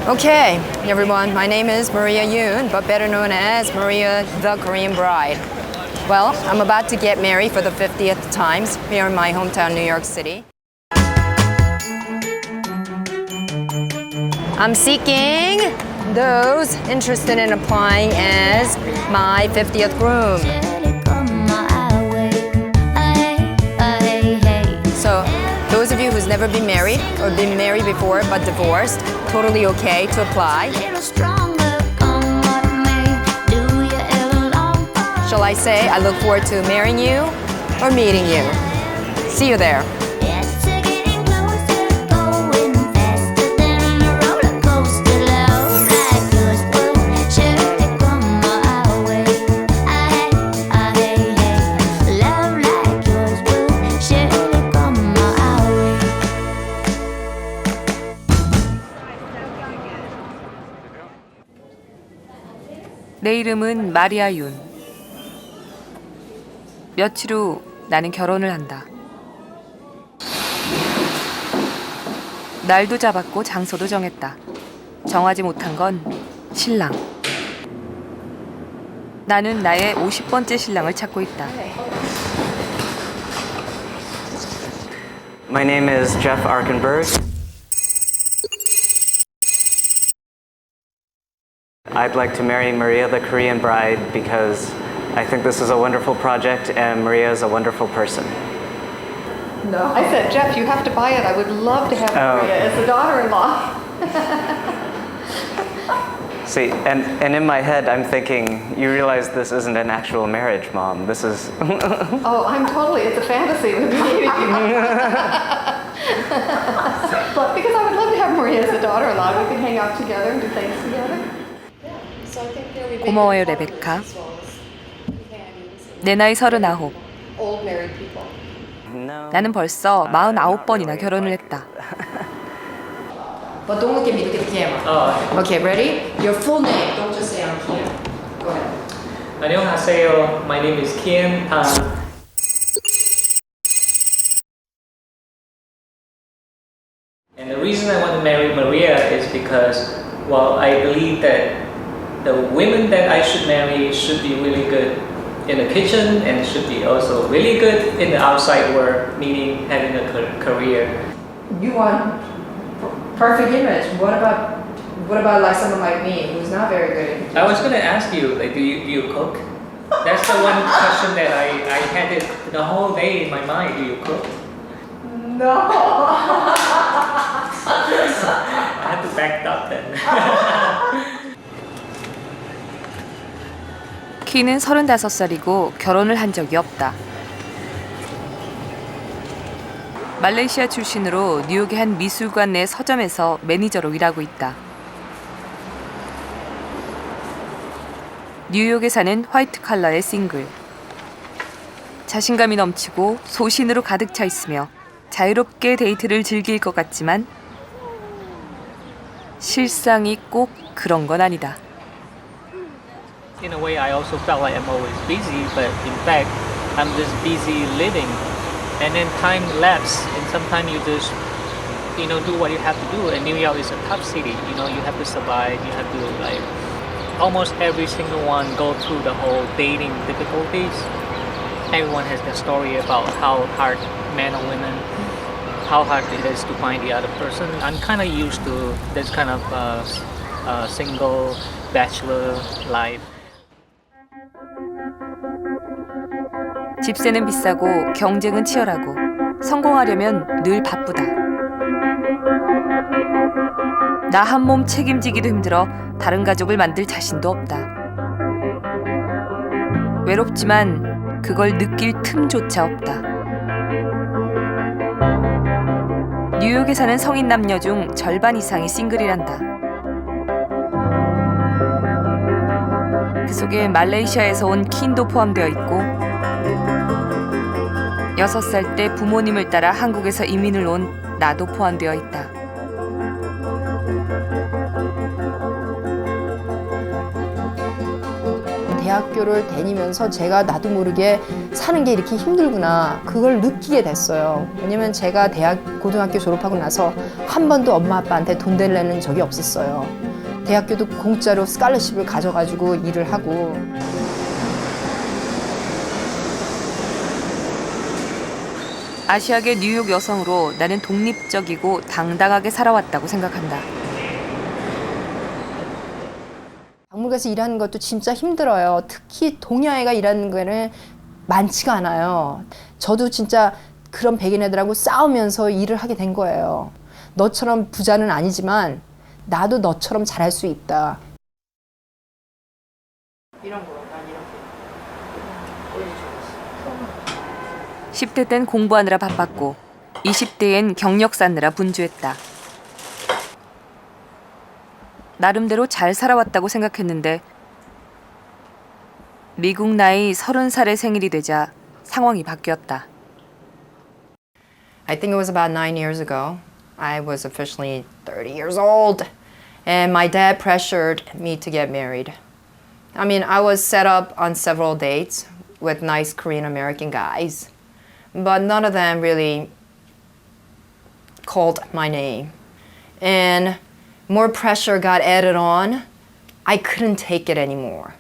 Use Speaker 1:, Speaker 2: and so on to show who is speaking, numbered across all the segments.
Speaker 1: Okay, everyone, my name is Maria Yoon, but better known as Maria the Korean Bride. Well, I'm about to get married for the 50th times here in my hometown, New York City. I'm seeking those interested in applying as my 50th groom. So, those of you who's never been married or been married before but divorced, totally okay to apply. Shall I say I look forward to marrying you or meeting you? See you there.
Speaker 2: 내 이름은 마리아 윤. 며칠 후 나는 결혼을 한다. 날도 잡았고 장소도 정했다. 정하지 못한 건 신랑. 나는 나의 50번째 신랑을 찾고 있다.
Speaker 3: My name is Jeff Arkenberg. I'd like to marry Maria the Korean Bride because I think this is a wonderful project and Maria is a wonderful person.
Speaker 4: No, I said, Jeff, you have to buy it. I would love to have Maria as a daughter-in-law.
Speaker 3: See, and in my head I'm thinking, you realize this isn't an actual marriage, Mom. This is...
Speaker 4: Oh, I'm totally, it's a fantasy with me. But because I would love to have Maria as a daughter-in-law. We could hang out together and do things together.
Speaker 2: 고마워요, 레베카. 내 나이 39.
Speaker 4: Old married people.
Speaker 3: No.
Speaker 2: 나는 벌써 49번이나 결혼을 했다.
Speaker 1: But don't look at me, look at the camera. Okay, ready? Your full name, don't just say I'm Kian. Go ahead.
Speaker 5: 안녕하세요. My name is Kian Pan. And the reason I want to marry Maria is because, well, I believe that the women that I should marry should be really good in the kitchen and should be also really good in the outside world, meaning having a career.
Speaker 1: You want perfect image. What about like someone like me who's not very good?
Speaker 5: I was going to ask you, like, do you cook? That's the one question that I had it the whole day in my mind. Do you cook?
Speaker 4: No.
Speaker 5: I had to back up then.
Speaker 2: 키는 35살이고 결혼을 한 적이 없다. 말레이시아 출신으로 뉴욕의 한 미술관 내 서점에서 매니저로 일하고 있다. 뉴욕에 사는 화이트 칼라의 싱글. 자신감이 넘치고 소신으로 가득 차 있으며 자유롭게 데이트를 즐길 것 같지만 실상이 꼭 그런 건 아니다.
Speaker 5: In a way, I also felt like I'm always busy, but in fact, I'm just busy living. And then time lapse, and sometimes you just, do what you have to do. And New York is a tough city. You have to survive. You have to, like, almost every single one go through the whole dating difficulties. Everyone has their story about how hard men or women, how hard it is to find the other person. I'm kind of used to this kind of single bachelor life.
Speaker 2: 집세는 비싸고 경쟁은 치열하고 성공하려면 늘 바쁘다. 나 한 몸 책임지기도 힘들어 다른 가족을 만들 자신도 없다. 외롭지만 그걸 느낄 틈조차 없다. 뉴욕에 사는 성인 남녀 중 절반 이상이 싱글이란다. 그 속에 말레이시아에서 온 킨도 포함되어 있고 6살 때 부모님을 따라 한국에서 이민을 온 나도 포함되어 있다.
Speaker 1: 대학교를 다니면서 제가 나도 모르게 사는 게 이렇게 힘들구나 그걸 느끼게 됐어요. 왜냐면 제가 고등학교 졸업하고 나서 한 번도 엄마 아빠한테 돈 달라는 적이 없었어요. 대학교도 공짜로 스칼러십을 가져가지고 일을 하고.
Speaker 2: 아시아계 뉴욕 여성으로 나는 독립적이고 당당하게 살아왔다고 생각한다.
Speaker 1: 박물관에서 일하는 것도 진짜 힘들어요. 특히 동양애가 일하는 거는 많지가 않아요. 저도 진짜 그런 백인 애들하고 싸우면서 일을 하게 된 거예요. 너처럼 부자는 아니지만 나도 너처럼 잘할 수 있다. 이런 거, 난 이렇게.
Speaker 2: 10대 땐 공부하느라 바빴고 20대엔 경력 쌓느라 분주했다. 나름대로 잘 살아왔다고 생각했는데 미국 나이 30살의 생일이 되자 상황이 바뀌었다.
Speaker 1: I think it was about 9 years ago. I was officially 30 years old, and my dad pressured me to get married. I mean, I was set up on several dates with nice Korean American guys, but none of them really called my name. And more pressure got added on. I couldn't take it anymore.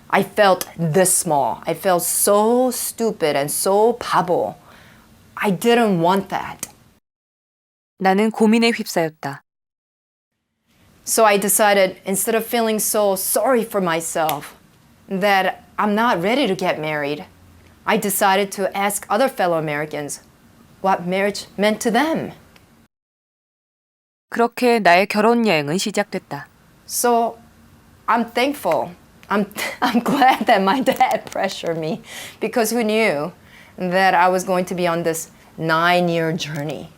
Speaker 1: I felt this small. I felt so stupid and so 바보. I didn't want that.
Speaker 2: 나는 고민에 휩싸였다.
Speaker 1: So I decided, instead of feeling so sorry for myself that I'm not ready to get married, I decided to ask other fellow Americans what marriage meant to them.
Speaker 2: 그렇게 나의 결혼 여행은 시작됐다.
Speaker 1: So I'm thankful. I'm glad that my dad pressured me, because who knew that I was going to be on this 9-year journey.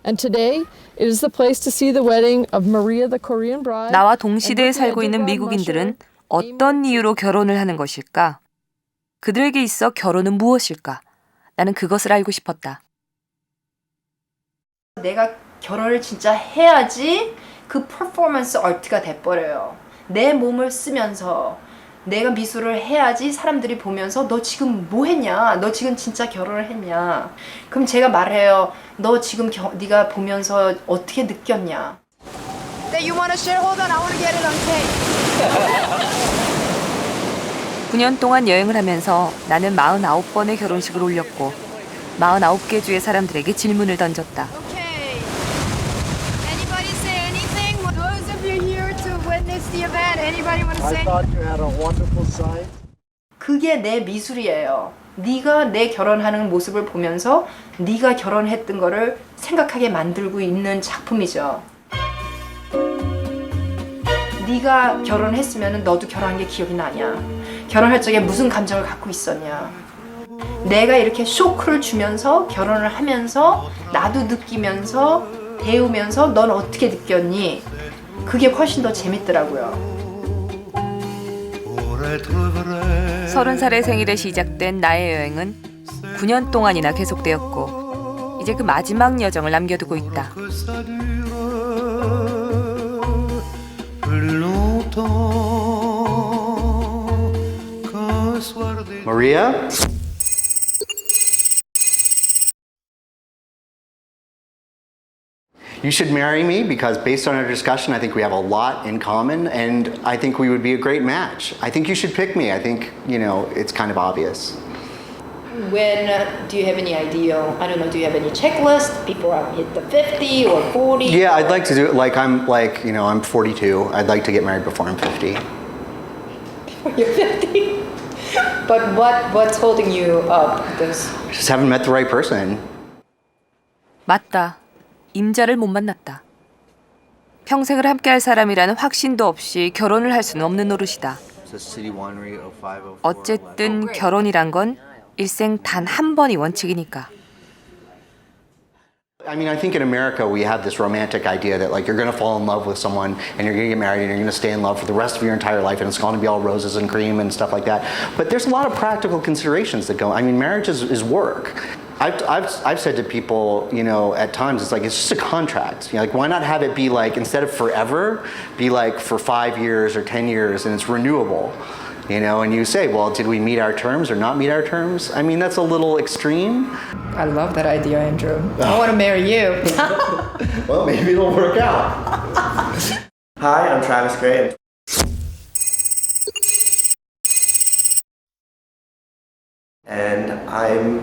Speaker 6: And today, it is the place to see the wedding of Maria the Korean bride.
Speaker 2: 나와 동시대에 살고 있는 미국인들은 어떤 이유로 결혼을 하는 것일까? 그들에게 있어 결혼은 무엇일까? 나는 그것을 알고 싶었다.
Speaker 1: 내가 결혼을 진짜 해야지 그 퍼포먼스 아트가 돼버려요. 내 몸을 쓰면서 내가 미술을 해야지 사람들이 보면서 너 지금 뭐 했냐? 너 지금 진짜 결혼을 했냐? 그럼 제가 말해요. 너 지금 네가 보면서 어떻게 느꼈냐? That you want to share? Hold on, I want to get it on tape.
Speaker 2: 9년 동안 여행을 하면서 나는 49번의 결혼식을 올렸고 49개 주의 사람들에게 질문을 던졌다.
Speaker 1: Okay. Anybody say anything? Those of you here to witness the event, anybody want to say?
Speaker 7: I thought you had a wonderful sight.
Speaker 1: 그게 내 미술이에요. 네가 내 결혼하는 모습을 보면서 네가 결혼했던 거를 생각하게 만들고 있는 작품이죠. 네가 결혼했으면 너도 결혼한 게 기억이 나냐? 결혼할 적에 무슨 감정을 갖고 있었냐? 내가 이렇게 쇼크를 주면서 결혼을 하면서 나도 느끼면서 배우면서 넌 어떻게 느꼈니? 그게 훨씬 더 재밌더라고요.
Speaker 2: 30살의 생일에 시작된 나의 여행은 9년 동안이나 계속되었고 이제 그 마지막 여정을 남겨두고 있다.
Speaker 7: Maria? You should marry me because based on our discussion, I think we have a lot in common and I think we would be a great match. I think you should pick me. I think, it's kind of obvious.
Speaker 1: When do you have any idea? I don't know. Do you have any checklist before I hit the 50 or 40?
Speaker 7: Yeah, I'd like to do it I'm 42. I'd like to get married before I'm 50.
Speaker 1: You're 50. But what's holding you up?
Speaker 7: Just haven't met the right person.
Speaker 2: 맞다. 임자를 못 만났다. 평생을 함께할 사람이라는 확신도 없이 결혼을 할 수는 없는 노릇이다. 어쨌든 결혼이란 건 일생 단 한 번이 원칙이니까.
Speaker 7: I mean, I think in America we have this romantic idea that you're going to fall in love with someone and you're going to get married and you're going to stay in love for the rest of your entire life and it's going to be all roses and cream and stuff like that. But there's a lot of practical considerations that go. I mean, marriage is work. I've said to people, at times it's just a contract. Why not have it be instead of forever, be for 5 years or 10 years and it's renewable. You know, and you say, well, did we meet our terms or not meet our terms? I mean, that's a little extreme.
Speaker 1: I love that idea, Andrew. I want to marry you.
Speaker 7: Well, maybe it'll work out.
Speaker 8: Hi, I'm Travis Gray. And I'm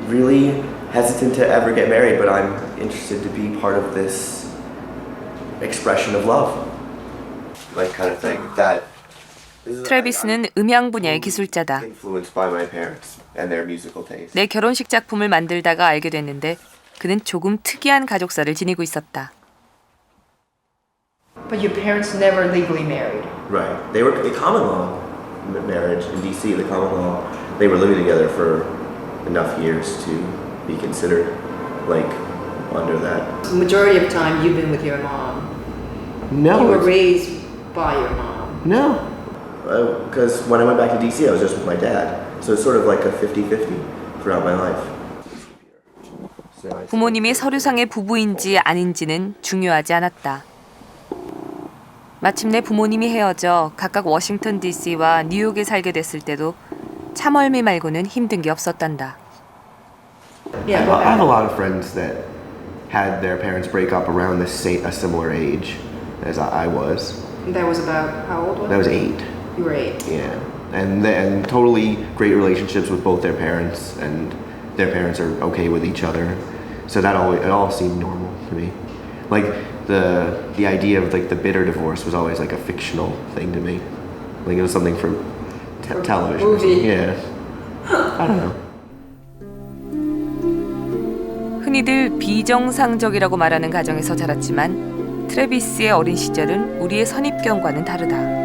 Speaker 8: really hesitant to ever get married, but I'm interested to be part of this expression of love. Like kind of thing that
Speaker 2: 트래비스는 음향 분야의 기술자다.
Speaker 8: influenced by my parents and their musical taste.
Speaker 2: 내 결혼식 작품을 만들다가 알게 됐는데 그는 조금 특이한 가족사를 지니고 있었다.
Speaker 1: But your parents never legally married.
Speaker 8: Right. They were the common law marriage in DC. The common law. They were living together for enough years to be considered like under that.
Speaker 1: The majority of time you've been with your mom.
Speaker 8: No.
Speaker 1: You were raised by your mom.
Speaker 8: No. Because when I went back to DC, I was just with my dad. So it's sort of like a 50-50 throughout my life.
Speaker 2: 부모님이 서류상의 부부인지 아닌지는 중요하지 않았다. 마침내 부모님이 헤어져 각각 워싱턴 DC와 뉴욕에 살게 됐을 때도 참얼미 말고는 힘든 게 없었단다.
Speaker 1: Yeah,
Speaker 8: I have a lot of friends that had their parents break up around a similar age as I was.
Speaker 1: That was about how old was
Speaker 8: That was 8.
Speaker 1: you? Were 8.
Speaker 8: Yeah, and totally great relationships with both their parents, and their parents are okay with each other. So it all seemed normal to me. Like the idea of like the bitter divorce was always like a fictional thing to me. Like it was something for television. Or something. Yeah, I don't know.
Speaker 2: 흔히들 비정상적이라고 말하는 가정에서 자랐지만 트래비스의 어린 시절은 우리의 선입견과는 다르다.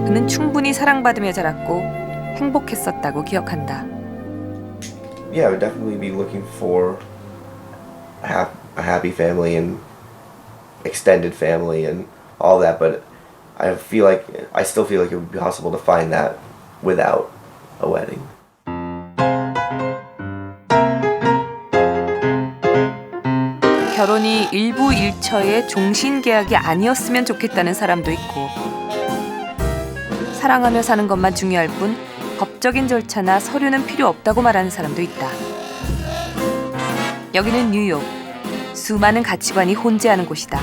Speaker 2: 그는 충분히 사랑받으며 자랐고 행복했었다고 기억한다.
Speaker 8: Yeah, I would definitely be looking for a happy family and extended family and all that, but I still feel like it would be possible to find that without a wedding.
Speaker 2: 결혼이 일부 일처의 종신 계약이 아니었으면 좋겠다는 사람도 있고 사랑하며 사는 것만 중요할 뿐 법적인 절차나 서류는 필요 없다고 말하는 사람도 있다. 여기는 뉴욕. 수많은 가치관이 혼재하는 곳이다.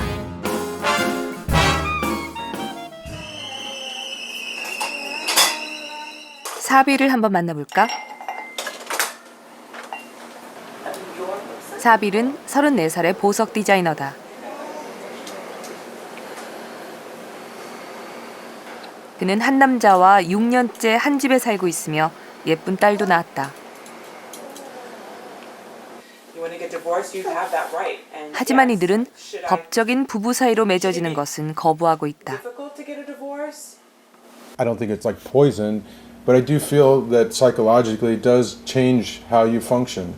Speaker 2: 사비를 한번 만나볼까? 사빌은 34살의 보석 디자이너다. 그는 한 남자와 6년째 한 집에 살고 있으며 예쁜 딸도 낳았다. 하지만 이들은 법적인 부부 사이로 맺어지는 것은 거부하고 있다.
Speaker 9: I don't think it's like poison, but I do feel that psychologically it does change how you function.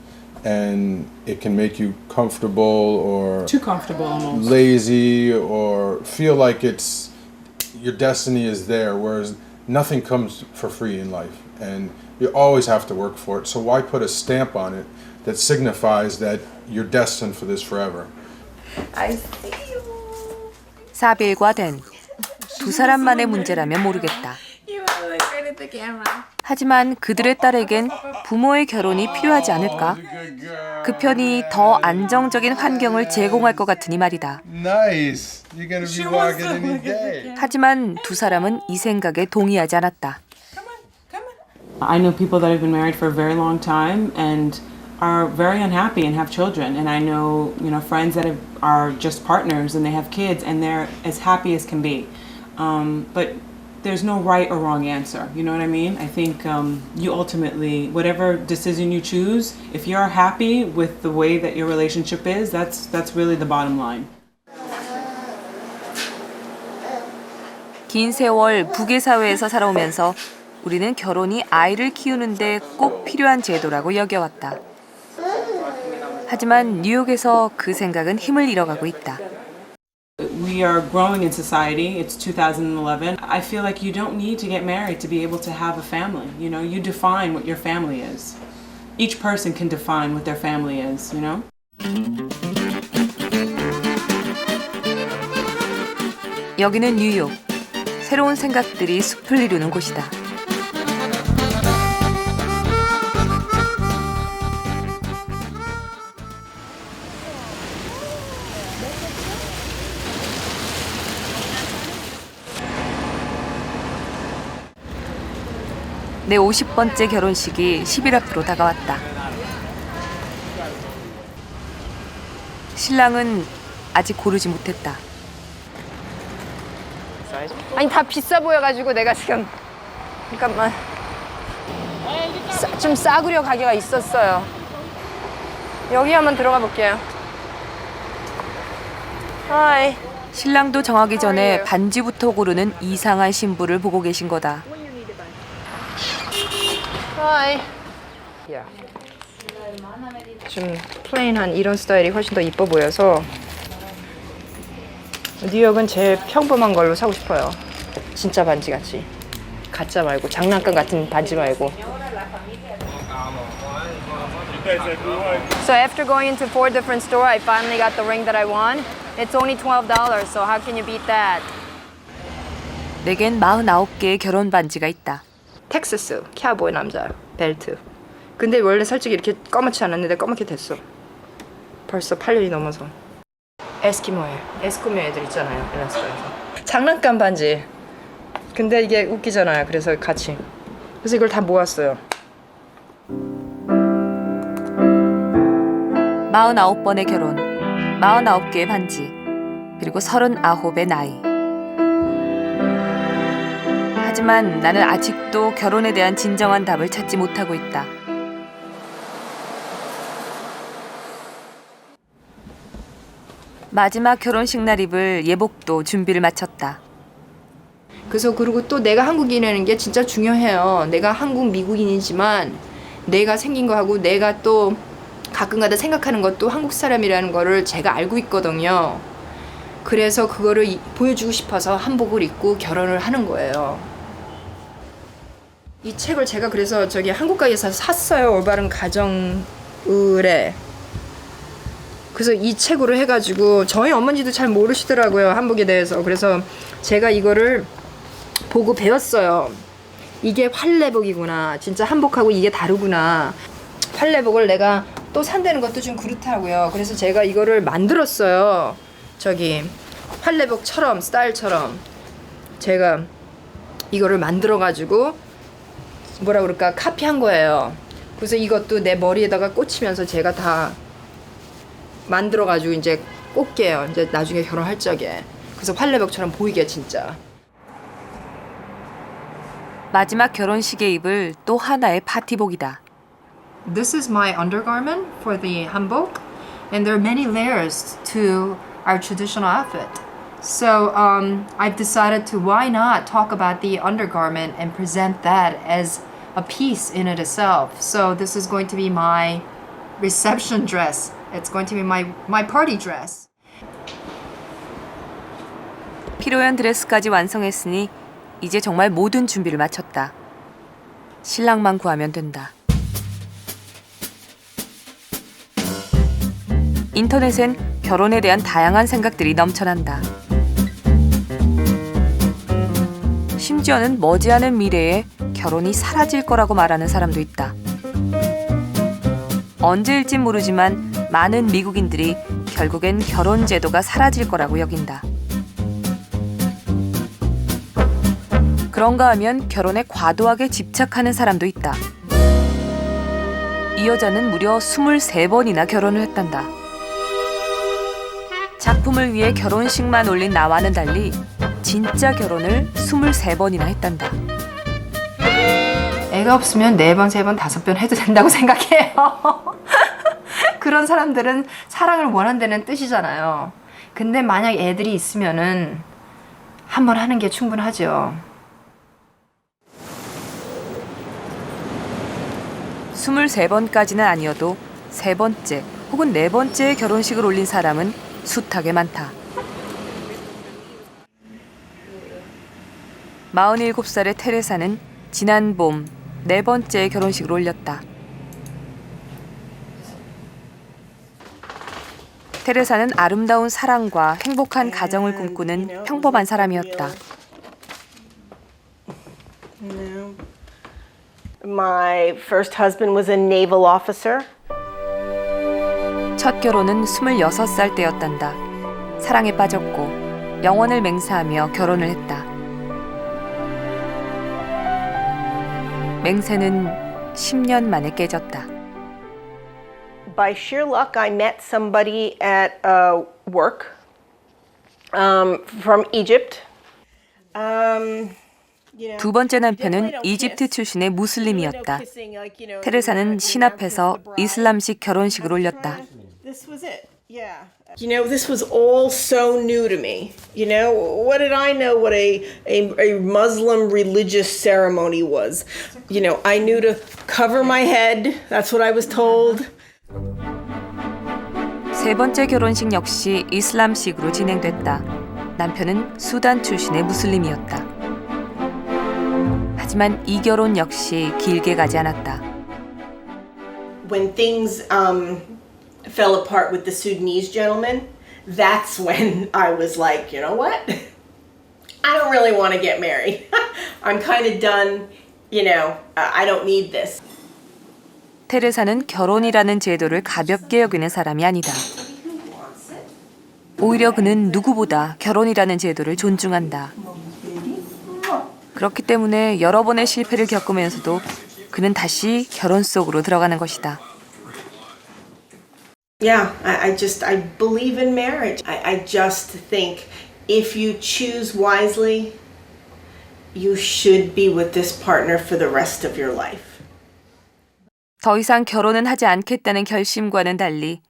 Speaker 9: And it can make you comfortable or
Speaker 6: Too comfortable almost.
Speaker 9: lazy or feel like it's your destiny is there, whereas nothing comes for free in life and you always have to work for it. So why put a stamp on it that signifies that you're destined for this forever?
Speaker 2: 사빌과 댄. 두 사람만의 문제라면 모르겠다. 하지만 그들의 딸에겐 부모의 결혼이 필요하지 않을까? 그 편이 더 안정적인 환경을 제공할 것 같으니 말이다.
Speaker 9: Nice. You're gonna be walking any day.
Speaker 2: 하지만 두 사람은 이 생각에 동의하지 않았다.
Speaker 10: I know people that have been married for a very long time and are very unhappy and have children. And I know, friends that are just partners and they have kids and they're as happy as can be. But there's no right or wrong answer. You know what I mean? I think you ultimately, whatever decision you choose, if you're happy with the way that your relationship is, that's really the bottom line.
Speaker 2: 긴 세월 북의 사회에서 살아오면서 우리는 결혼이 아이를 키우는데 꼭 필요한 제도라고 여겨왔다. 하지만 뉴욕에서 그 생각은 힘을 잃어가고 있다.
Speaker 10: We are growing in society. It's 2011. I feel like you don't need to get married to be able to have a family. You define what your family is. Each person can define what their family is, 여기는 뉴욕.
Speaker 2: 새로운 생각들이 숲을 이루는 곳이다. 내 50번째 결혼식이 10일 앞으로 다가왔다. 신랑은 아직 고르지 못했다.
Speaker 1: 아니 다 비싸 보여가지고 내가 지금 잠깐만 좀 싸구려 가게가 있었어요. 여기 한번 들어가 볼게요. 하이.
Speaker 2: 신랑도 정하기 전에 반지부터 고르는 이상한 신부를 보고 계신 거다.
Speaker 1: 하이. 좀 플레인한 이런 스타일이 훨씬 더 이뻐 보여서 뉴욕은 제일 평범한 걸로 사고 싶어요. 진짜 반지 같이. 가짜 말고 장난감 같은 반지 말고. So after going into 4 different stores, I finally got the ring that I want. It's only $12, so how can you beat that?
Speaker 2: 내겐 49개의 결혼 반지가 있다.
Speaker 1: 텍사스 캐보이 남자 벨트. 근데 원래 솔직히 이렇게 검맣지 않았는데 검맣게 됐어. 벌써 8년이 넘어서. 에스키모 애들 있잖아요, 엘라스카에서. 장난감 반지. 근데 이게 웃기잖아요. 그래서 같이. 그래서 이걸 다 모았어요.
Speaker 2: 49번의 결혼, 49개의 반지, 그리고 39의 나이. 하지만 나는 아직도 결혼에 대한 진정한 답을 찾지 못하고 있다. 마지막 결혼식 날 입을 예복도 준비를 마쳤다.
Speaker 1: 그래서 그리고 또 내가 한국인이라는 게 진짜 중요해요. 내가 한국 미국인이지만 내가 생긴 거하고 내가 또 가끔가다 생각하는 것도 한국 사람이라는 거를 제가 알고 있거든요. 그래서 그거를 보여주고 싶어서 한복을 입고 결혼을 하는 거예요. 이 책을 제가 그래서 저기 한국가게에서 샀어요. 올바른 가정의뢰. 그래서 이 책으로 해가지고 저희 어머니도 잘 모르시더라고요, 한복에 대해서. 그래서 제가 이거를 보고 배웠어요. 이게 활례복이구나. 진짜 한복하고 이게 다르구나. 활례복을 내가 또 산다는 것도 좀 그렇더라고요. 그래서 제가 이거를 만들었어요. 저기 활례복처럼 스타일처럼 제가 이거를 만들어가지고 뭐라 그럴까 카피한 거예요. 그래서 이것도 내 머리에다가 꽂히면서 제가 다 만들어가지고 이제 꽂게요. 이제 나중에 결혼할 적에. 그래서 활례복처럼 보이게 진짜.
Speaker 2: 마지막 결혼식에 입을 또 하나의 파티복이다.
Speaker 1: This is my undergarment for the hanbok, and there are many layers to our traditional outfit. So I've decided to why not talk about the undergarment and present that as a piece in it itself. So this is going to be my reception dress. It's going to be my party dress.
Speaker 2: 필요한 드레스까지 완성했으니 이제 정말 모든 준비를 마쳤다. 신랑만 구하면 된다. 인터넷엔 결혼에 대한 다양한 생각들이 넘쳐난다. 심지어는 머지않은 미래에 결혼이 사라질 거라고 말하는 사람도 있다. 언제일진 모르지만 많은 미국인들이 결국엔 결혼 제도가 사라질 거라고 여긴다. 그런가 하면 결혼에 과도하게 집착하는 사람도 있다. 이 여자는 무려 23번이나 결혼을 했단다. 작품을 위해 결혼식만 올린 나와는 달리 진짜 결혼을 23번이나 했단다.
Speaker 1: 애가 없으면 4번, 3번, 5번 해도 된다고 생각해요. 그런 사람들은 사랑을 원한다는 뜻이잖아요. 근데 만약 애들이 있으면은 한 번 하는 게 충분하죠.
Speaker 2: 23번까지는 아니어도 3번째 혹은 4번째 결혼식을 올린 사람은 숱하게 많다. 47살의 테레사는 지난 봄 4번째 결혼식을 올렸다. 테레사는 아름다운 사랑과 행복한 가정을 꿈꾸는 평범한 사람이었다.
Speaker 11: No. My first husband was a naval officer.
Speaker 2: 첫 결혼은 26살 때였단다. 사랑에 빠졌고 영원을 맹세하며 결혼을 했다. 맹세는 10년 만에 깨졌다.
Speaker 11: By sheer luck, I met somebody at work from Egypt.
Speaker 2: 두 번째 남편은 이집트 출신의 무슬림이었다. 테레사는 신 앞에서 이슬람식 결혼식을 올렸다.
Speaker 11: This was it. Yeah. You know, this was all so new to me. You know, what did I know what a Muslim religious ceremony was? You know, I knew to cover my head. That's what I was told.
Speaker 2: 세 번째 결혼식 역시 이슬람식으로 진행됐다. 남편은 수단 출신의 무슬림이었다. 하지만 이 결혼 역시 길게 가지 않았다.
Speaker 11: When things fell apart with the Sudanese gentleman, that's when I was like, you know what? I don't really want to get married. I'm kind of done, you know, I don't need this.
Speaker 2: 테레사는 결혼이라는 제도를 가볍게 여기는 사람이 아니다. 오히려 그는 누구보다 결혼이라는 제도를 존중한다. 그렇기 때문에 여러 번의 실패를 겪으면서도 그는 다시 결혼 속으로 들어가는 것이다.
Speaker 11: Yeah, I believe in marriage. I just think if you choose wisely, you should be with this partner for the rest of your life.
Speaker 2: 더 이상 결혼은 하지 않겠다는 결심과는 달리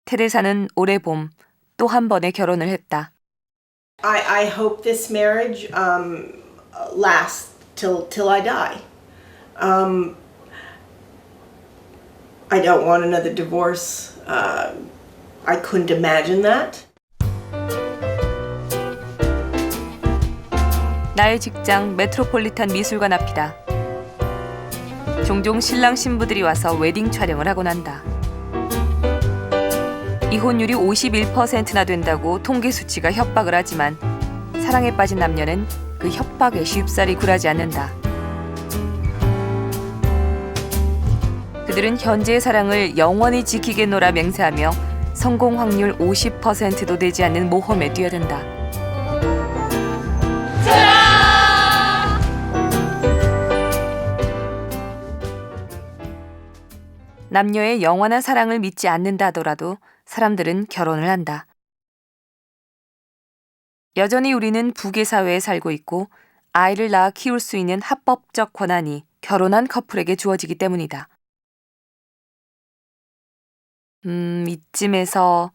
Speaker 2: 테레사는 올해 봄 또 한 번의 결혼을 했다.
Speaker 11: I hope this marriage lasts till I die. I don't want another divorce. I couldn't imagine that.
Speaker 2: 나의 직장 메트로폴리탄 미술관 앞이다. 종종 신랑 신부들이 와서 웨딩 촬영을 하곤 한다. 이혼율이 51%나 된다고 통계 수치가 협박을 하지만 사랑에 빠진 남녀는 그 협박에 쉽사리 굴하지 않는다. 그들은 현재의 사랑을 영원히 지키겠노라 맹세하며 성공 확률 50%도 되지 않는 모험에 뛰어든다. 남녀의 영원한 사랑을 믿지 않는다 하더라도 사람들은 결혼을 한다. 여전히 우리는 부계 사회에 살고 있고 아이를 낳아 키울 수 있는 합법적 권한이 결혼한 커플에게 주어지기 때문이다. 이쯤에서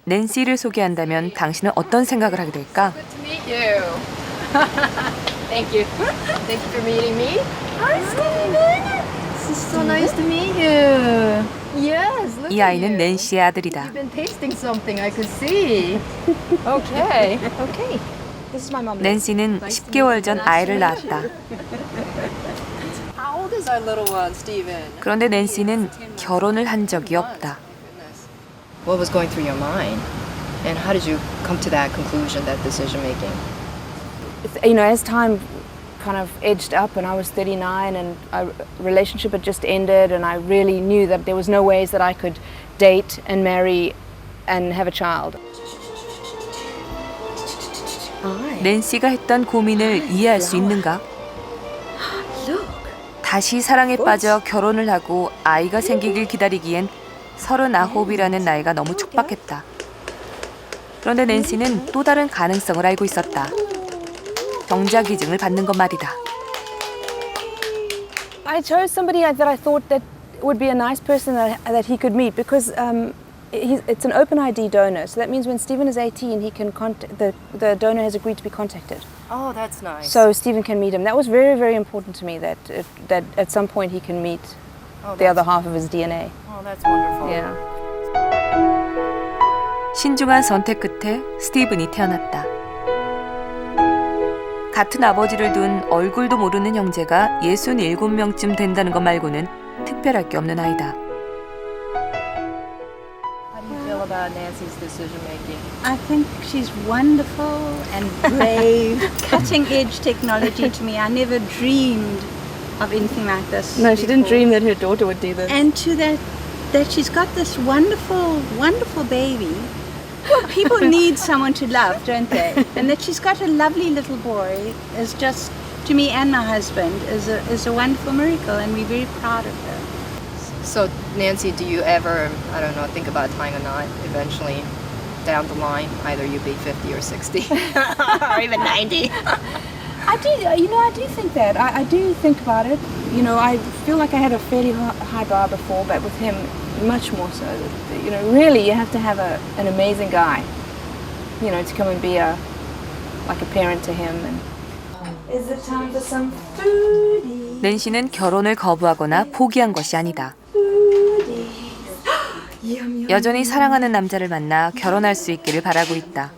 Speaker 2: 낸시를 소개한다면 당신은 어떤 생각을 하게 될까?
Speaker 1: Good to meet you. Thank you. Thank you for meeting me. Hi, Steven. This is so nice to meet you. Yes, look
Speaker 2: 이 아이는 낸시의 아들이다.
Speaker 1: You've been tasting something I could see. Okay. Okay. This is my mom.
Speaker 2: 낸시는 10개월 전 아이를 낳았다.
Speaker 1: How old is our little one, Steven?
Speaker 2: 그런데 낸시는 결혼을 한 적이 없다.
Speaker 1: What was going through your mind? And how did you come to that conclusion, that decision making?
Speaker 12: You know, as time kind of edged up and I was 39 and our relationship had just ended and I really knew that there was no ways that I could date and marry and have a child.
Speaker 2: 낸시가 했던 고민을 이해할 수 있는가? 다시 사랑에 빠져 결혼을 하고 아이가 생기길 기다리기엔 39이라는 나이가 너무 촉박했다. 그런데 낸시는 또 다른 가능성을 알고 있었다. 정자 기증을 받는 것 말이다.
Speaker 12: I chose somebody that I thought that would be a nice person that he could meet because it's an open ID donor. So that means when Stephen is 18, he can the donor has agreed to be contacted.
Speaker 1: Oh, that's nice.
Speaker 12: So Stephen can meet him. That was very, very important to me that at some point he can meet the other half of his DNA.
Speaker 1: Oh, that's wonderful.
Speaker 12: Yeah.
Speaker 2: 신중한 선택 끝에 스티븐이 태어났다. 같은 아버지를 둔 얼굴도 모르는 형제가 67명쯤 된다는 것 말고는 특별할 게 없는 아이다.
Speaker 1: How do you feel about Nancy's decision making?
Speaker 13: I think she's wonderful and brave. Cutting edge technology to me. I never dreamed of anything like this.
Speaker 12: No, she didn't
Speaker 13: before.
Speaker 12: dream that her daughter would do this.
Speaker 13: And to that she's got this wonderful, wonderful baby. Well, people need someone to love, don't they? And that she's got a lovely little boy is just, to me and my husband, is a wonderful miracle, and we're very proud of her.
Speaker 1: So, Nancy, do you ever, I don't know, think about tying a knot eventually down the line? Either you be 50 or 60 or even 90.
Speaker 12: I do think that. I do think about it. You know, I feel like I had a fairly high bar before, but with him, much more so. You know, really, you have to have an amazing guy, you know, to come and be like a parent to him. And
Speaker 13: Is it time for some foodie?
Speaker 2: 낸시는 결혼을 거부하거나 포기한 것이 아니다. 여전히 사랑하는 남자를 만나 결혼할 수 있기를 바라고 있다.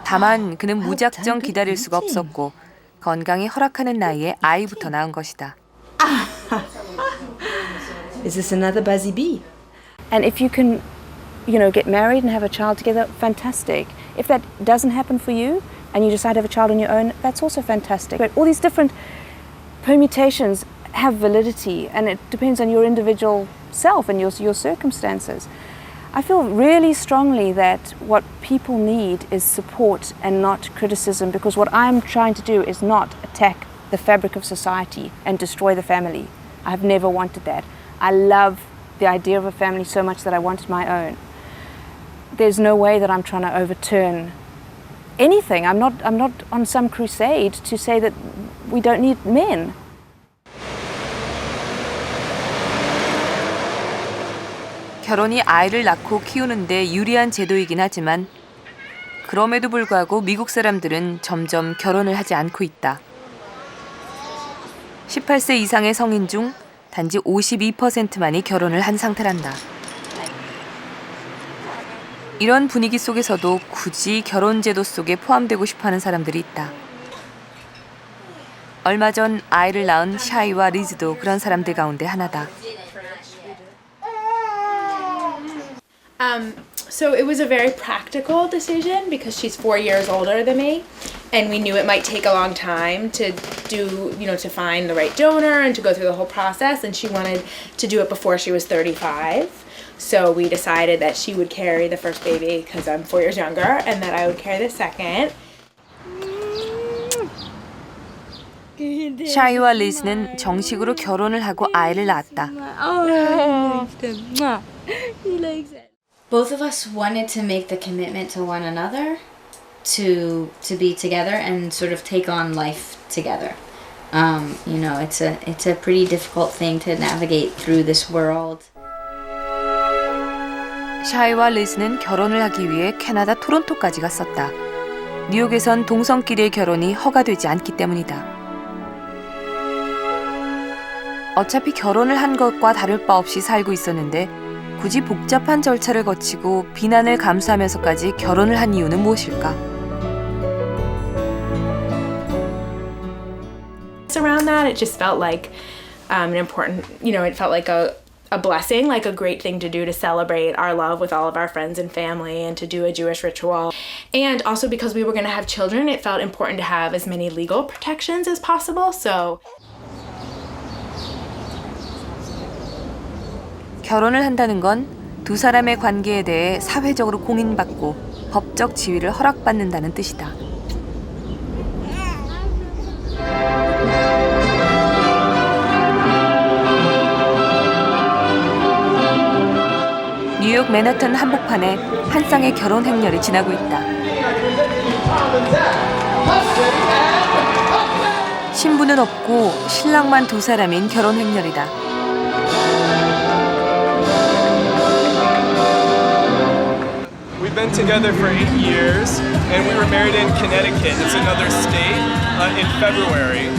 Speaker 2: 다만 그는 무작정 기다릴 수가 없었고 건강이 허락하는 나이에 아이부터 낳은 것이다.
Speaker 14: Is this another Buzzy Bee?
Speaker 12: And if you can, you know, get married and have a child together, fantastic. If that doesn't happen for you and you decide to have a child on your own, that's also fantastic. But all these different permutations have validity, and it depends on your individual self and your circumstances. I feel really strongly that what people need is support and not criticism, because what I'm trying to do is not attack the fabric of society and destroy the family. I have never wanted that. I love the idea of a family so much that I wanted my own. There's no way that I'm trying to overturn anything. I'm not on some crusade to say that we don't need men.
Speaker 2: 결혼이 아이를 낳고 키우는데 유리한 제도이긴 하지만 그럼에도 불구하고 미국 사람들은 점점 결혼을 하지 않고 있다. 18세 이상의 성인 중 단지 52%만이 결혼을 한 상태란다. 이런 분위기 속에서도 굳이 결혼 제도 속에 포함되고 싶어하는 사람들이 있다. 얼마 전 아이를 낳은 샤이와 리즈도 그런 사람들 가운데 하나다.
Speaker 15: So it was a very practical decision because she's 4 years older than me, and we knew it might take a long time to do, you know, to find the right donor and to go through the whole process, and she wanted to do it before she was 35. So we decided that she would carry the first baby because I'm 4 years younger, and that I would carry the second.
Speaker 2: 샤이와 리즈는 정식으로 결혼을 하고 아이를 낳았다.
Speaker 16: Both of us wanted to make the commitment to one another, to be together and sort of take on life together. You know, it's a pretty difficult thing to navigate through this world.
Speaker 2: 샤이와 리즈는 결혼을 하기 위해 캐나다 토론토까지 갔었다. 뉴욕에선 동성끼리의 결혼이 허가되지 않기 때문이다. 어차피 결혼을 한 것과 다를 바 없이 살고 있었는데 굳이 복잡한 절차를 거치고 비난을 감수하면서까지 결혼을 한 이유는 무엇일까?
Speaker 15: Around that, it just felt like an important, you know, it felt like a blessing, like a great thing to do to celebrate our love with all of our friends and family and to do a Jewish ritual. And also because we were going to have children, it felt important to have as many legal protections as possible. So
Speaker 2: 결혼을 한다는 건 두 사람의 관계에 대해 사회적으로 공인받고 법적 지위를 허락받는다는 뜻이다. 뉴욕 맨하튼 한복판에 한 쌍의 결혼 행렬이 지나고 있다. 신부는 없고 신랑만 두 사람인 결혼 행렬이다.
Speaker 17: We've been together for 8 years, and we were married in Connecticut. It's another state in February.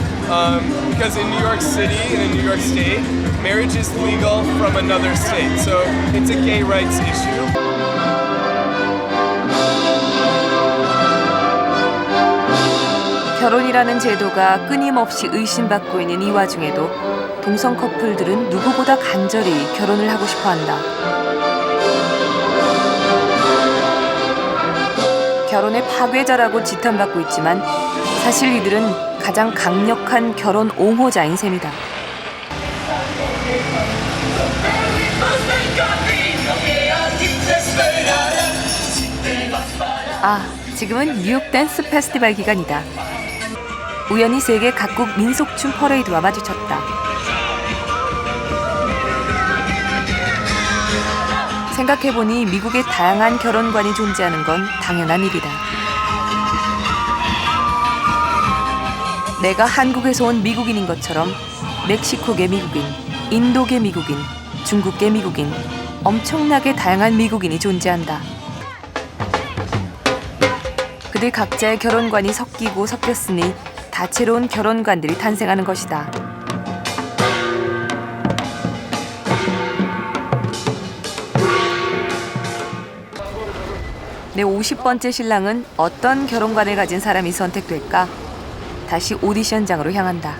Speaker 17: Because in New York City and in New York State, marriage is legal from another state. So it's a gay rights issue.
Speaker 2: 결혼이라는 제도가 끊임없이 의심받고 있는 이 와중에도 동성 커플들은 누구보다 간절히 결혼을 하고 싶어 한다. 결혼의 파괴자라고 지탄받고 있지만 사실 이들은 가장 강력한 결혼 옹호자인 셈이다. 아, 지금은 뉴욕 댄스 페스티벌 기간이다. 우연히 세계 각국 민속춤 퍼레이드와 마주쳤다. 생각해보니 미국의 다양한 결혼관이 존재하는 건 당연한 일이다. 내가 한국에서 온 미국인인 것처럼 멕시코계 미국인, 인도계 미국인, 중국계 미국인, 엄청나게 다양한 미국인이 존재한다. 그들 각자의 결혼관이 섞이고 섞였으니 다채로운 결혼관들이 탄생하는 것이다. 내 50번째 신랑은 어떤 결혼관을 가진 사람이 선택될까? 다시 오디션장으로 향한다.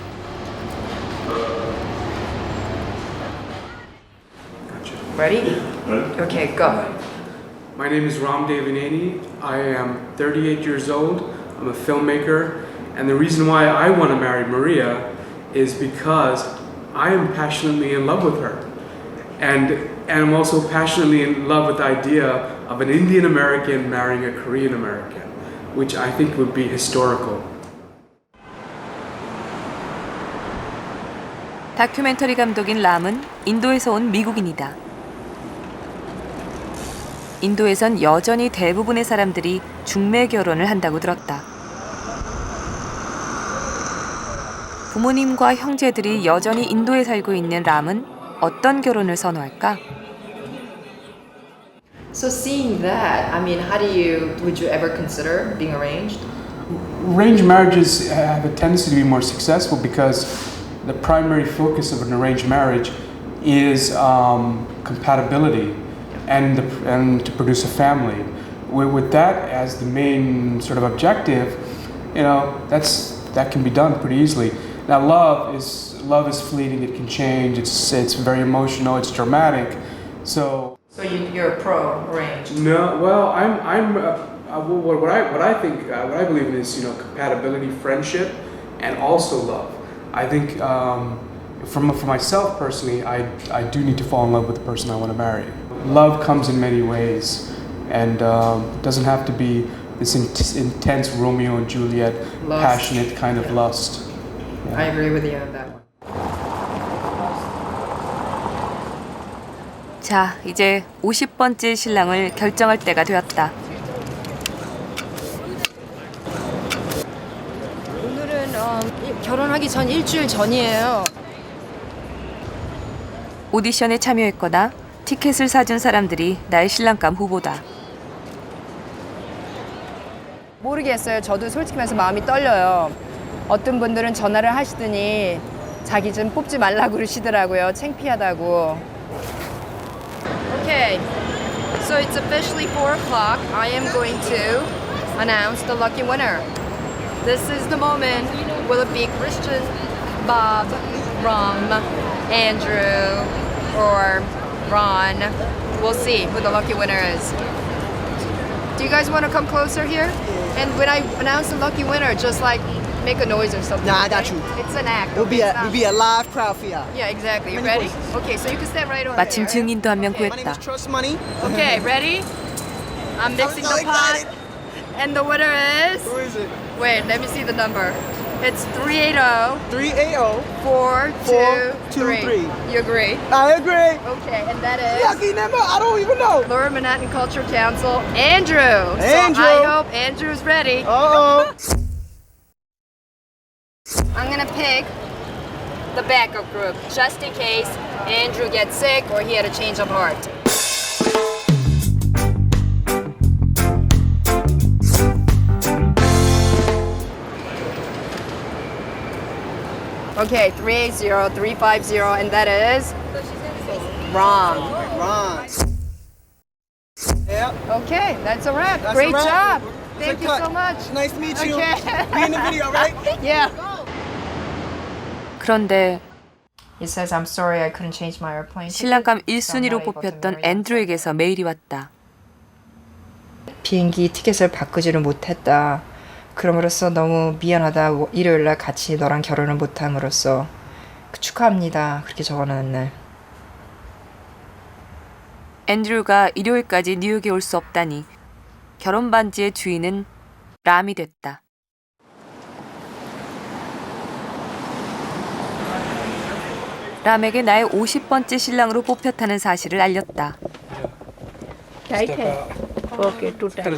Speaker 1: Ready? Okay, go.
Speaker 18: My name is Ram Devaneni. I am 38 years old. I'm a filmmaker. And the reason why I want to marry Maria is because I am passionately in love with her. And I'm also passionately in love with the idea of an Indian American marrying a Korean American, which I think would be historical.
Speaker 2: 다큐멘터리 감독인 람은 인도에서 온 미국인이다. 인도에선 여전히 대부분의 사람들이 중매 결혼을 한다고 들었다. 부모님과 형제들이 여전히 인도에 살고 있는 람은 어떤 결혼을 선호할까?
Speaker 1: So seeing that, I mean, would you ever consider being arranged?
Speaker 18: Arranged marriages have a tendency to be more successful because the primary focus of an arranged marriage is compatibility and to produce a family. With that as the main sort of objective, that can be done pretty easily. Now, love is fleeting. It can change. It's very emotional. It's dramatic. So
Speaker 1: you're pro arranged?
Speaker 18: No. Well, what I believe in is compatibility, friendship, and also love. I think for myself personally, I do need to fall in love with the person I want to marry. Love comes in many ways, and it doesn't have to be this intense Romeo and Juliet,
Speaker 1: lust.
Speaker 18: Passionate kind of lust. Yeah.
Speaker 1: I agree with you on that one.
Speaker 2: 자, 이제 50번째 신랑을 결정할 때가 되었다.
Speaker 1: 오늘은 결혼하기 전 일주일 전이에요.
Speaker 2: 오디션에 참여했거나 티켓을 사준 사람들이 나의 신랑감 후보다.
Speaker 1: 모르겠어요. 저도 솔직히 말해서 마음이 떨려요. 어떤 분들은 전화를 하시더니 자기 좀 뽑지 말라고 그러시더라고요. 창피하다고. Okay, so it's officially 4 o'clock. I am going to announce the lucky winner. This is the moment. Will it be Christian, Bob, Ram, Andrew, or Ron? We'll see who the lucky winner is. Do you guys want to come closer here? And when I announce the lucky winner, just like make a noise or something.
Speaker 19: Nah, I got you.
Speaker 1: It's an act.
Speaker 19: It'll be a live crowd for y'all.
Speaker 1: Yeah, exactly. You ready? Okay, so you can stand right over
Speaker 2: 마침
Speaker 1: there.
Speaker 2: 증인도 한 명
Speaker 19: My name
Speaker 2: 구했다.
Speaker 19: is Trust Money.
Speaker 1: Okay, ready? I'm mixing the pot. And the winner is?
Speaker 19: Who is it?
Speaker 1: Wait, let me see the number. It's 380.
Speaker 19: 380.
Speaker 1: 423. You agree?
Speaker 19: I agree.
Speaker 1: Okay, and that is?
Speaker 19: Lucky number? I don't even know.
Speaker 1: Lower Manhattan Culture Council, Andrew.
Speaker 19: Andrew.
Speaker 1: So I hope Andrew's ready.
Speaker 19: Uh-oh.
Speaker 1: I'm gonna pick the backup group, just in case Andrew gets sick or he had a change of heart. Okay, 380, 350, and that is Ron.
Speaker 19: Ron. Yep.
Speaker 1: Okay, that's a wrap.
Speaker 19: That's
Speaker 1: Great
Speaker 19: a wrap.
Speaker 1: job.
Speaker 19: It's
Speaker 1: Thank
Speaker 19: a
Speaker 1: you
Speaker 19: cut.
Speaker 1: so much.
Speaker 19: Nice to meet you.
Speaker 1: Okay.
Speaker 19: Be in the video, right?
Speaker 1: Yeah.
Speaker 2: 그런데
Speaker 1: He says, I'm sorry I couldn't change my airplane.
Speaker 2: 신랑감 1순위로 뽑혔던 앤드루에게서 메일이 왔다.
Speaker 1: 비행기 티켓을 바꾸지를 못했다. 그럼으로써 너무 미안하다. 일요일날 같이 너랑 결혼을 못함으로써 축하합니다. 그렇게 적어놨네.
Speaker 2: 앤드루가 일요일까지 뉴욕에 올 수 없다니 결혼 반지의 주인은 람이 됐다. 람에게 나의 50번째 신랑으로 뽑혔다는 사실을 알렸다.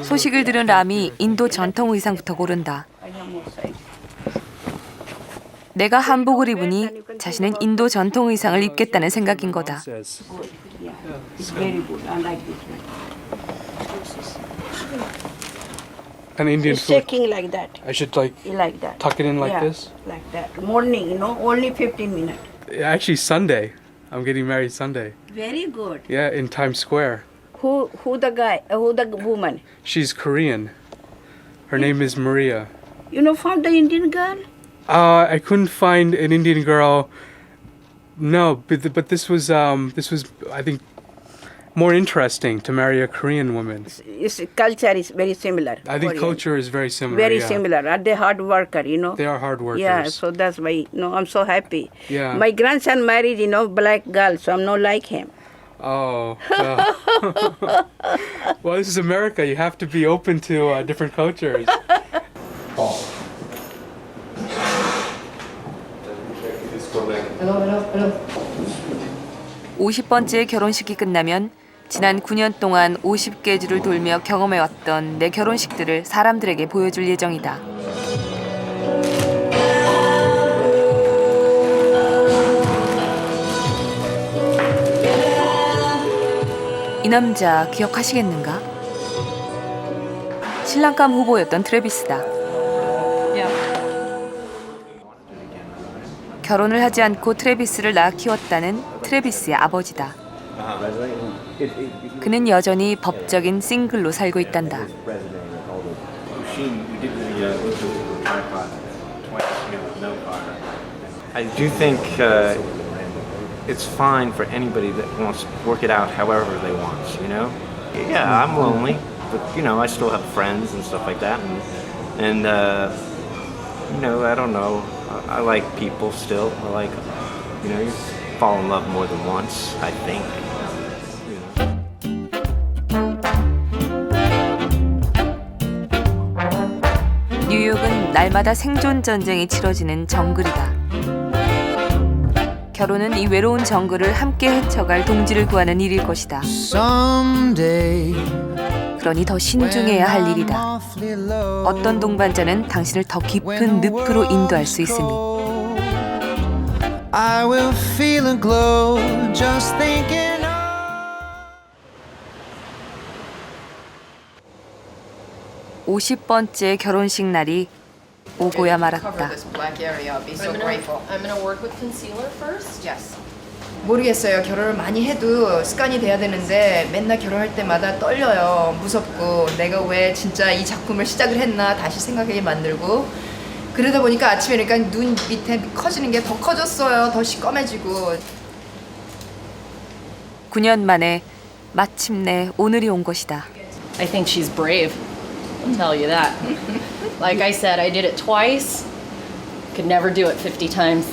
Speaker 2: 소식을 들은 람이 인도 전통 의상부터 고른다. 내가 한복을 입으니 자신은 인도 전통 의상을 입겠다는 생각인 거다.
Speaker 18: An Indian
Speaker 20: It's
Speaker 18: food.
Speaker 20: shaking like that.
Speaker 18: I should
Speaker 20: Like that.
Speaker 18: tuck it in like
Speaker 20: Yeah,
Speaker 18: this.
Speaker 20: Like that. Morning, only 15 minutes.
Speaker 18: Actually, Sunday. I'm getting married Sunday.
Speaker 20: Very good.
Speaker 18: Yeah, in Times Square.
Speaker 20: Who the guy? Who the woman?
Speaker 18: She's Korean. Her name is Maria.
Speaker 20: You know, found the Indian girl?
Speaker 18: I couldn't find an Indian girl. No, but this was I think more interesting to marry a Korean woman.
Speaker 20: Its culture is very similar.
Speaker 18: I think
Speaker 20: Korean.
Speaker 18: culture is very similar.
Speaker 20: Very
Speaker 18: yeah.
Speaker 20: similar. Are they hard worker?
Speaker 18: They are hard workers.
Speaker 20: Yeah, so that's why. I'm so happy.
Speaker 18: Yeah.
Speaker 20: My grandson married, black girl, so I'm not like him.
Speaker 18: Oh. Well, this is America. You have to be open to different cultures.
Speaker 2: 50번째 결혼식이 끝나면 지난 9년 동안 50개 주를 돌며 경험해왔던 내 결혼식들을 사람들에게 보여줄 예정이다. 이 남자 기억하시겠는가? 신랑감 후보였던 트래비스다. 결혼을 하지 않고 트래비스를 낳아 키웠다는 트래비스의 아버지다. 그는 여전히 법적인 싱글로 살고 있단다.
Speaker 21: I do think it's fine for anybody that wants to work it out however they want, Yeah, I'm lonely, but I still have friends and stuff like that, and I don't know. I like people still. I like, you fall in love more than once, I think.
Speaker 2: 뉴욕은 날마다 생존 전쟁이 치러지는 정글이다. 결혼은 이 외로운 정글을 함께 헤쳐갈 동지를 구하는 일일 것이다. 그러니 더 신중해야 할 일이다. 어떤 동반자는 당신을 더 깊은 늪으로 인도할 수 있으니.
Speaker 22: I will feel a glow just thinking.
Speaker 2: 50번째 결혼식 날이 오고야 말았다.
Speaker 4: I'm gonna work with concealer first.
Speaker 1: Yes. 모르겠어요. 결혼을 많이 해도 습관이 돼야 되는데 맨날 결혼할 때마다 떨려요. 무섭고 내가 왜 진짜 이 작품을 시작을 했나 다시 생각하게 만들고 그러다 보니까 아침에 그러니까 눈 밑에 커지는 게 더 커졌어요. 더 시꺼매지고.
Speaker 2: 9년 만에 마침내 오늘이 온 것이다.
Speaker 4: I think she's brave. I'll tell you that. Like I said, I did it twice. Could never do it 50 times.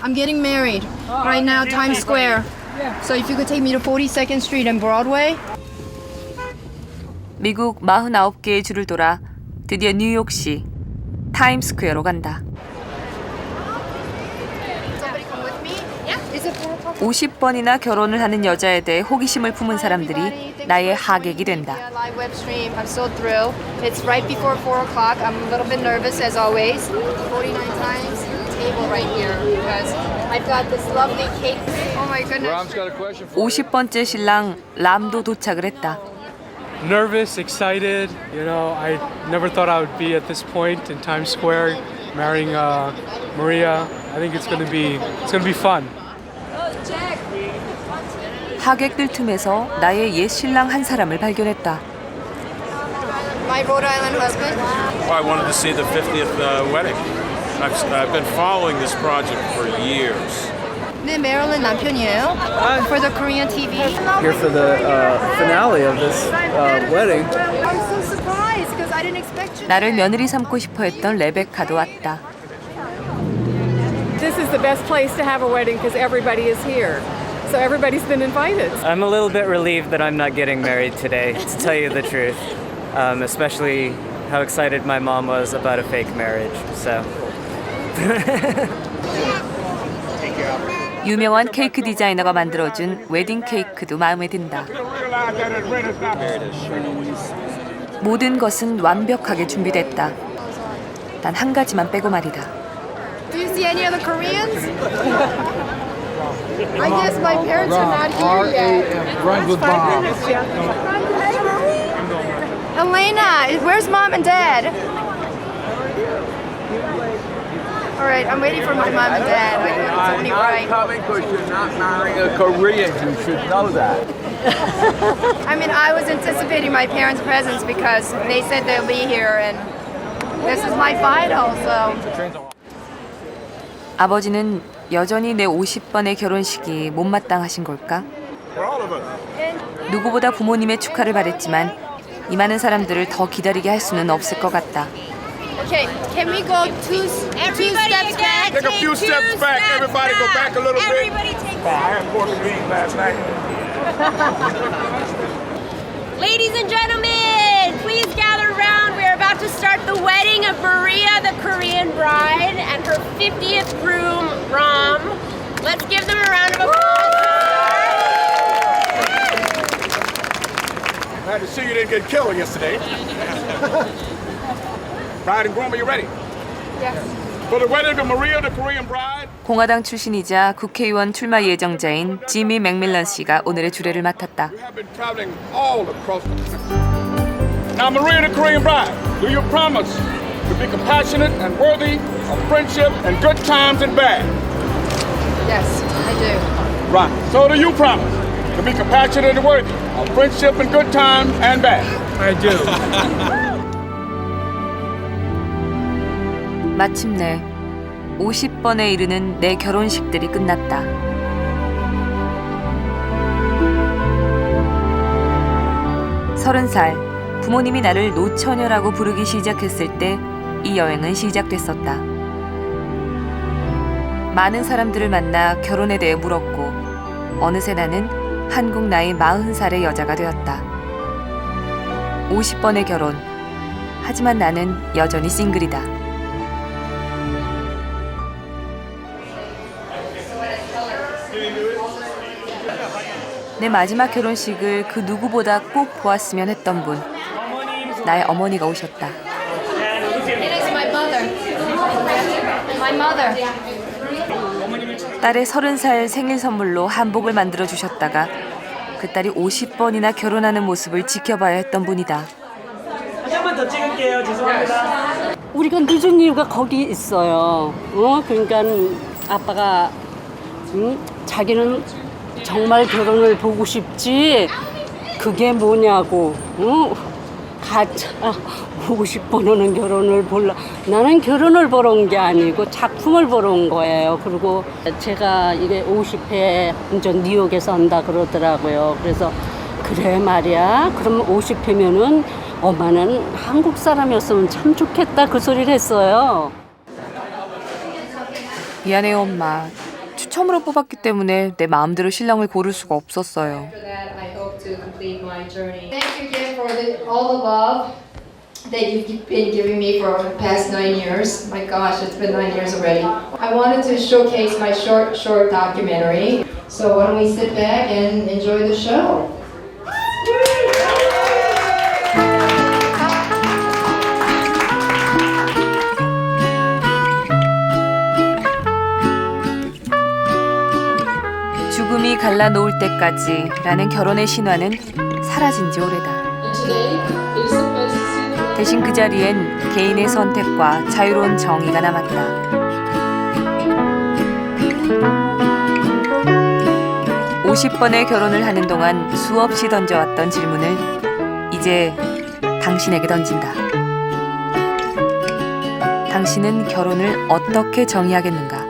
Speaker 1: I'm getting married right now, Times Square. So if you could take me to 42nd Street and Broadway.
Speaker 2: 미국 49개의 주를 돌아 드디어 뉴욕시 타임스퀘어로 간다. 50번이나 결혼을 하는 여자에 대해 호기심을 품은 사람들이 나의 하객이 된다.
Speaker 1: Live web stream. I'm so thrilled. It's right before 4 o'clock. I'm a little bit nervous as always. 49 times table right here because I've got this lovely cake. Oh my goodness.
Speaker 2: 50번째 신랑 람도 도착을 했다.
Speaker 18: Nervous, excited. I never thought I would be at this point in Times Square, marrying Maria. I think it's gonna be fun.
Speaker 2: 하객들 틈에서 나의 옛 신랑 한 사람을 발견했다.
Speaker 1: My my Rhode Island husband?
Speaker 3: Well, I wanted to see the 50th wedding. I've been following this project for years.
Speaker 1: 네, 메릴린 남편이에요. For the Korean TV.
Speaker 5: Here for the finale of this wedding.
Speaker 1: I'm so surprised because I didn't expect you.
Speaker 2: 나를 며느리 삼고 싶어 했던 레베카도 왔다.
Speaker 6: This is the best place to have a wedding because everybody is here. So everybody's been invited.
Speaker 5: I'm a little bit relieved that I'm not getting married today, to tell you the truth. Especially how excited my mom was about a fake marriage. So.
Speaker 2: 유명한 케이크 디자이너가 만들어준 웨딩 케이크도 마음에 든다. 모든 것은 완벽하게 준비됐다. 단 한 가지만 빼고 말이다.
Speaker 1: Do you see any other Koreans? I guess my parents are not here yet.
Speaker 9: Friends with Bob.
Speaker 1: Elena, where's mom and dad? All right, I'm waiting for my mom and dad. It's only right.
Speaker 19: coming because you're not marrying a Korean. You should know that.
Speaker 1: I mean, I was anticipating my parents' presence because they said they'll be here, and this is my final, so.
Speaker 2: 아버지는 여전히 내 50번의 결혼식이 못마땅하신 걸까? 누구보다 부모님의 축하를 바랬지만 이 많은 사람들을 더 기다리게 할 수는 없을 것 같다.
Speaker 1: Okay, can we go two steps back?
Speaker 3: Take a few steps back. Everybody go back a little bit.
Speaker 1: Everybody take
Speaker 3: I had pork and beans last night.
Speaker 23: Ladies and gentlemen, please gather around. We are about to start the wedding of Maria, the Korean bride, and her 50th groom, Ram. Let's give them a round of applause.
Speaker 3: Glad to see you didn't get killed yesterday. Bride and groom, are you ready?
Speaker 1: Yes.
Speaker 3: For the wedding of Maria, the Korean bride.
Speaker 2: 공화당 출신이자 국회의원 출마 예정자인 지미 맥밀런 씨가 오늘의 주례를 맡았다.
Speaker 3: We have been traveling all across the country. Now, Maria, the Korean bride, do you promise to be compassionate and worthy of friendship and good times and bad?
Speaker 1: Yes, I do.
Speaker 3: Right. So do you promise to be compassionate and worthy of friendship and good times and bad?
Speaker 5: I do.
Speaker 2: 마침내 50번에 이르는 내 결혼식들이 끝났다. 서른 살 부모님이 나를 노처녀라고 부르기 시작했을 때 이 여행은 시작됐었다. 많은 사람들을 만나 결혼에 대해 물었고 어느새 나는 한국 나이 40살의 여자가 되었다. 50번의 결혼. 하지만 나는 여전히 싱글이다. 내 마지막 결혼식을 그 누구보다 꼭 보았으면 했던 분. 나의 어머니가 오셨다.
Speaker 1: My mother.
Speaker 2: 딸의 30살 생일 선물로 한복을 만들어 주셨다가 그 딸이 50번이나 결혼하는 모습을 지켜봐야 했던 분이다.
Speaker 24: 한 장만 더 찍을게요. 죄송합니다.
Speaker 25: 우리가 늦은 이유가 거기 있어요. 그러니까 아빠가 자기는 정말 결혼을 보고 싶지 그게 뭐냐고 가짜 50번 오는 결혼을 보려. 나는 결혼을 보러 온 게 아니고 작품을 보러 온 거예요. 그리고 제가 이게 50회 이제 뉴욕에서 한다 그러더라고요. 그래서 그래 말이야. 그럼 50회면은 엄마는 한국 사람이었으면 참 좋겠다 그 소리를 했어요.
Speaker 2: 미안해요 엄마. 추첨으로 뽑았기 때문에 내 마음대로 신랑을 고를 수가 없었어요.
Speaker 1: Thank you again for all the love that you've been giving me for the past 9 years. My gosh, it's been 9 years already. I wanted to showcase my short documentary. So why don't we sit back and enjoy the show?
Speaker 2: 죽음이 갈라놓을 때까지 라는 결혼의 신화는 사라진 지 오래다. 대신 그 자리엔 개인의 선택과 자유로운 정의가 남았다. 50번의 결혼을 하는 동안 수없이 던져왔던 질문을 이제 당신에게 던진다. 당신은 결혼을 어떻게 정의하겠는가?